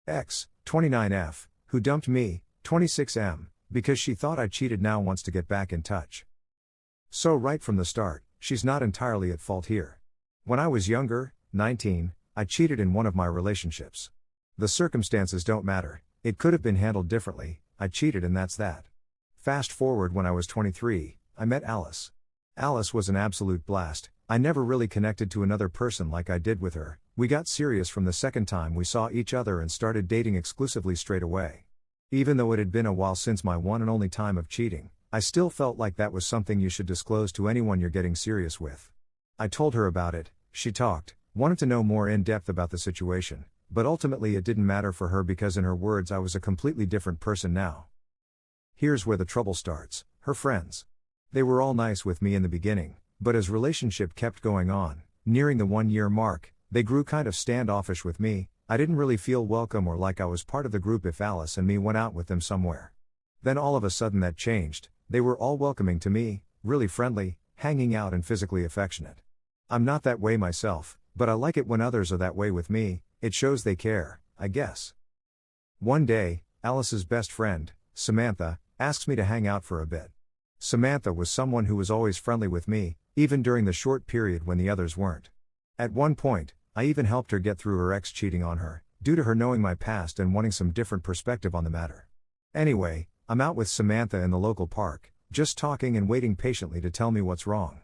X, 29F, who dumped me, 26M, because she thought I cheated now wants to get back in touch. So right from the start, she's not entirely at fault here. When I was younger, 19, I cheated in one of my relationships. The circumstances don't matter, it could have been handled differently, I cheated and that's that. Fast forward when I was 23, I met Alice. Alice was an absolute blast. I never really connected to another person like I did with her. We got serious from the second time we saw each other and started dating exclusively straight away. Even though it had been a while since my one and only time of cheating, I still felt like that was something you should disclose to anyone you're getting serious with. I told her about it, she talked, wanted to know more in depth about the situation, but ultimately it didn't matter for her because in her words I was a completely different person now. Here's where the trouble starts, her friends. They were all nice with me in the beginning, but as relationship kept going on, nearing the 1-year mark, they grew kind of standoffish with me. I didn't really feel welcome or like I was part of the group if Alice and me went out with them somewhere. Then all of a sudden that changed, they were all welcoming to me, really friendly, hanging out and physically affectionate. I'm not that way myself, but I like it when others are that way with me, it shows they care, I guess. One day, Alice's best friend, Samantha, asks me to hang out for a bit. Samantha was someone who was always friendly with me, even during the short period when the others weren't. At one point, I even helped her get through her ex cheating on her, due to her knowing my past and wanting some different perspective on the matter. Anyway, I'm out with Samantha in the local park, just talking and waiting patiently to tell me what's wrong.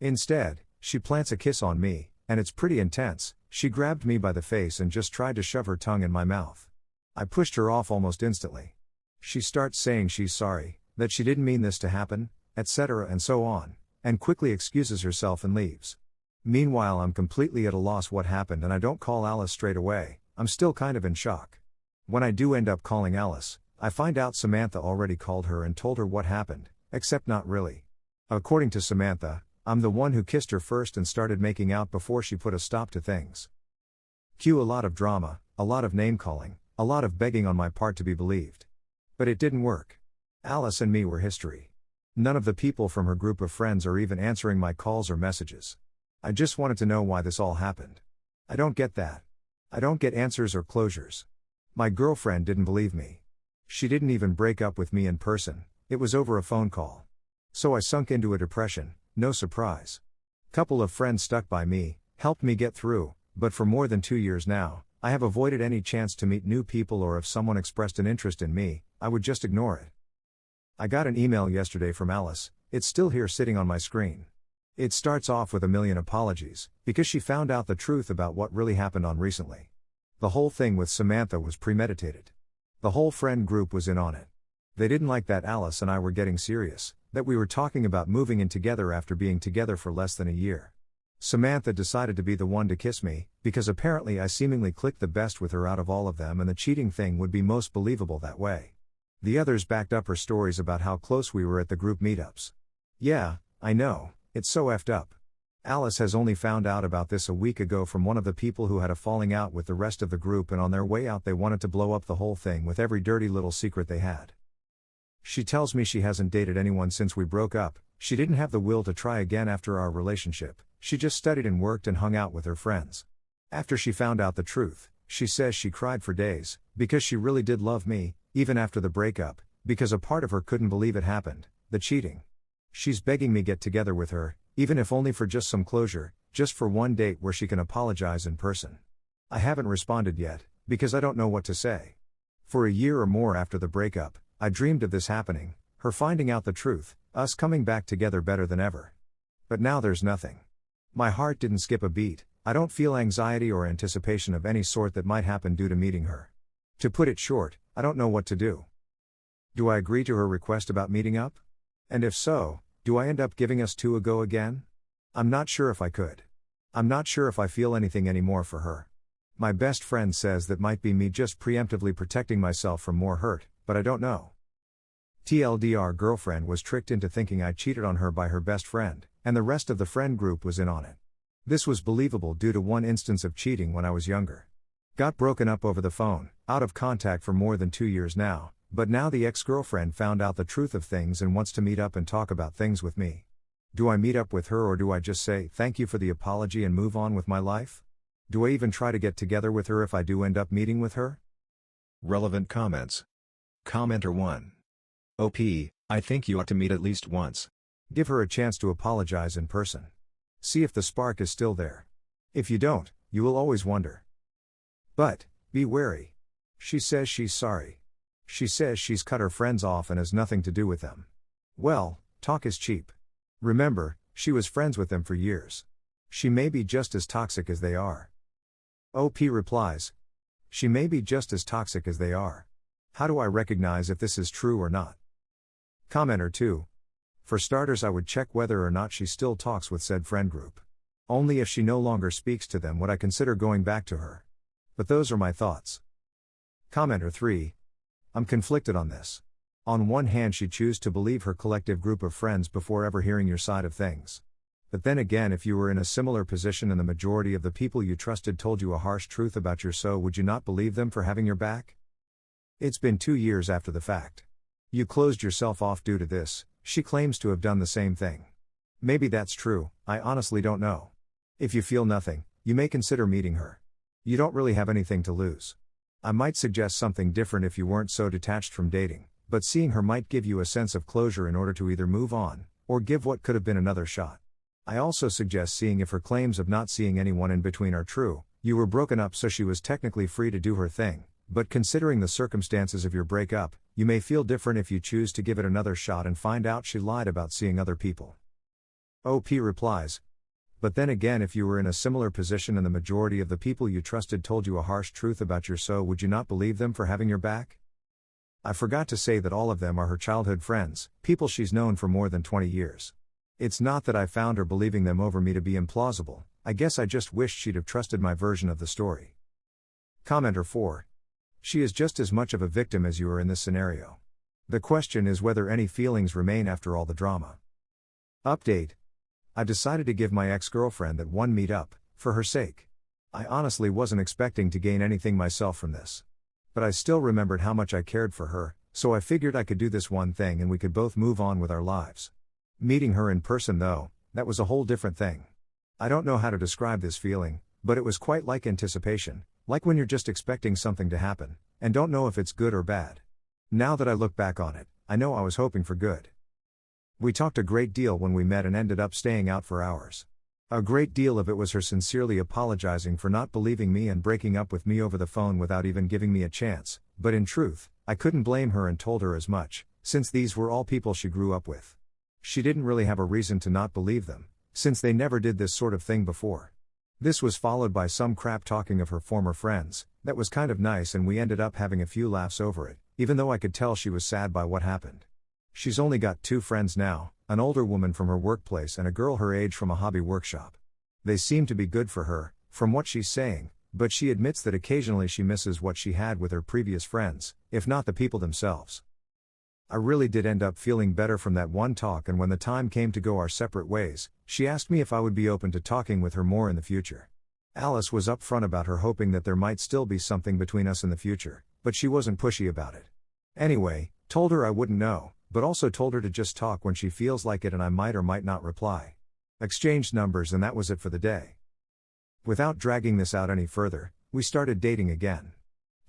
Instead, she plants a kiss on me, and it's pretty intense. She grabbed me by the face and just tried to shove her tongue in my mouth. I pushed her off almost instantly. She starts saying she's sorry, that she didn't mean this to happen, etc. and so on, and quickly excuses herself and leaves. Meanwhile, I'm completely at a loss what happened and I don't call Alice straight away. I'm still kind of in shock. When I do end up calling Alice, I find out Samantha already called her and told her what happened, except not really. According to Samantha, I'm the one who kissed her first and started making out before she put a stop to things. Cue a lot of drama, a lot of name-calling, a lot of begging on my part to be believed. But it didn't work. Alice and me were history. None of the people from her group of friends are even answering my calls or messages. I just wanted to know why this all happened. I don't get that. I don't get answers or closures. My girlfriend didn't believe me. She didn't even break up with me in person, it was over a phone call. So I sunk into a depression, no surprise. Couple of friends stuck by me, helped me get through, but for more than 2 years now, I have avoided any chance to meet new people, or if someone expressed an interest in me, I would just ignore it. I got an email yesterday from Alice, it's still here sitting on my screen. It starts off with a million apologies, because she found out the truth about what really happened on recently. The whole thing with Samantha was premeditated. The whole friend group was in on it. They didn't like that Alice and I were getting serious, that we were talking about moving in together after being together for less than a year. Samantha decided to be the one to kiss me, because apparently I seemingly clicked the best with her out of all of them and the cheating thing would be most believable that way. The others backed up her stories about how close we were at the group meetups. Yeah, I know, it's so effed up. Alice has only found out about this a week ago from one of the people who had a falling out with the rest of the group, and on their way out they wanted to blow up the whole thing with every dirty little secret they had. She tells me she hasn't dated anyone since we broke up, she didn't have the will to try again after our relationship, she just studied and worked and hung out with her friends. After she found out the truth, she says she cried for days, because she really did love me, even after the breakup, because a part of her couldn't believe it happened, the cheating. She's begging me get together with her, even if only for just some closure, just for one date where she can apologize in person. I haven't responded yet, because I don't know what to say. For a year or more after the breakup, I dreamed of this happening, her finding out the truth, us coming back together better than ever. But now there's nothing. My heart didn't skip a beat, I don't feel anxiety or anticipation of any sort that might happen due to meeting her. To put it short, I don't know what to do. Do I agree to her request about meeting up? And if so, do I end up giving us two a go again? I'm not sure if I could. I'm not sure if I feel anything anymore for her. My best friend says that might be me just preemptively protecting myself from more hurt, but I don't know. TLDR girlfriend was tricked into thinking I cheated on her by her best friend, and the rest of the friend group was in on it. This was believable due to one instance of cheating when I was younger. Got broken up over the phone, out of contact for more than 2 years now, but now the ex-girlfriend found out the truth of things and wants to meet up and talk about things with me. Do I meet up with her, or do I just say thank you for the apology and move on with my life? Do I even try to get together with her if I do end up meeting with her? Relevant comments. Commenter 1. OP, I think you ought to meet at least once. Give her a chance to apologize in person. See if the spark is still there. If you don't, you will always wonder. But, be wary. She says she's sorry. She says she's cut her friends off and has nothing to do with them. Well, talk is cheap. Remember, she was friends with them for years. She may be just as toxic as they are. OP replies. She may be just as toxic as they are. How do I recognize if this is true or not? Commenter 2. For starters, I would check whether or not she still talks with said friend group. Only if she no longer speaks to them would I consider going back to her. But those are my thoughts. Commenter 3. I'm conflicted on this. On one hand, she'd choose to believe her collective group of friends before ever hearing your side of things. But then again, if you were in a similar position and the majority of the people you trusted told you a harsh truth about your so, would you not believe them for having your back? It's been 2 years after the fact. You closed yourself off due to this. She claims to have done the same thing. Maybe that's true, I honestly don't know. If you feel nothing, you may consider meeting her. You don't really have anything to lose. I might suggest something different if you weren't so detached from dating, but seeing her might give you a sense of closure in order to either move on, or give what could have been another shot. I also suggest seeing if her claims of not seeing anyone in between are true. You were broken up, so she was technically free to do her thing, but considering the circumstances of your breakup, you may feel different if you choose to give it another shot and find out she lied about seeing other people. OP replies. But then again, if you were in a similar position and the majority of the people you trusted told you a harsh truth about your so, would you not believe them for having your back? I forgot to say that all of them are her childhood friends, people she's known for more than 20 years. It's not that I found her believing them over me to be implausible, I guess I just wished she'd have trusted my version of the story. Commenter 4. She is just as much of a victim as you are in this scenario. The question is whether any feelings remain after all the drama. Update. I decided to give my ex-girlfriend that one meet-up, for her sake. I honestly wasn't expecting to gain anything myself from this. But I still remembered how much I cared for her, so I figured I could do this one thing and we could both move on with our lives. Meeting her in person though, that was a whole different thing. I don't know how to describe this feeling, but it was quite like anticipation, like when you're just expecting something to happen, and don't know if it's good or bad. Now that I look back on it, I know I was hoping for good. We talked a great deal when we met and ended up staying out for hours. A great deal of it was her sincerely apologizing for not believing me and breaking up with me over the phone without even giving me a chance, but in truth, I couldn't blame her and told her as much, since these were all people she grew up with. She didn't really have a reason to not believe them, since they never did this sort of thing before. This was followed by some crap talking of her former friends. That was kind of nice and we ended up having a few laughs over it, even though I could tell she was sad by what happened. She's only got 2 friends now, an older woman from her workplace and a girl her age from a hobby workshop. They seem to be good for her, from what she's saying, but she admits that occasionally she misses what she had with her previous friends, if not the people themselves. I really did end up feeling better from that one talk, and when the time came to go our separate ways, she asked me if I would be open to talking with her more in the future. Alice was upfront about her hoping that there might still be something between us in the future, but she wasn't pushy about it. Anyway, told her I wouldn't know, but also told her to just talk when she feels like it and I might or might not reply. Exchanged numbers and that was it for the day. Without dragging this out any further, we started dating again.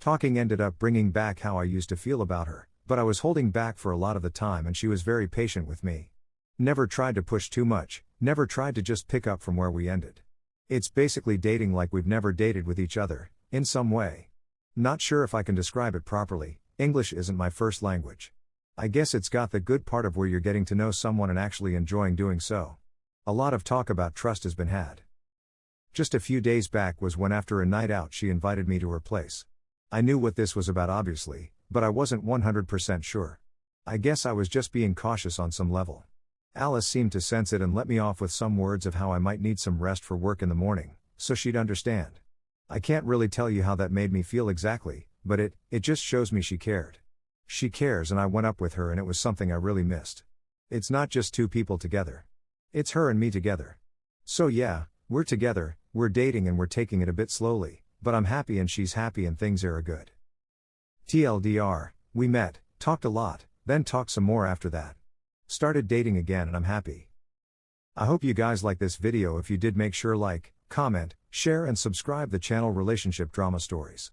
Talking ended up bringing back how I used to feel about her, but I was holding back for a lot of the time and she was very patient with me. Never tried to push too much, never tried to just pick up from where we ended. It's basically dating like we've never dated with each other, in some way. Not sure if I can describe it properly, English isn't my first language. I guess it's got the good part of where you're getting to know someone and actually enjoying doing so. A lot of talk about trust has been had. Just a few days back was when after a night out she invited me to her place. I knew what this was about obviously, but I wasn't 100% sure. I guess I was just being cautious on some level. Alice seemed to sense it and let me off with some words of how I might need some rest for work in the morning, so she'd understand. I can't really tell you how that made me feel exactly, but it just shows me she cared. She cares and I went up with her and it was something I really missed. It's not just 2 people together. It's her and me together. So yeah, we're together, we're dating and we're taking it a bit slowly, but I'm happy and she's happy and things are good. TLDR, we met, talked a lot, then talked some more after that. Started dating again and I'm happy. I hope you guys like this video. If you did, make sure like, comment, share and subscribe the channel Relationship Drama Stories.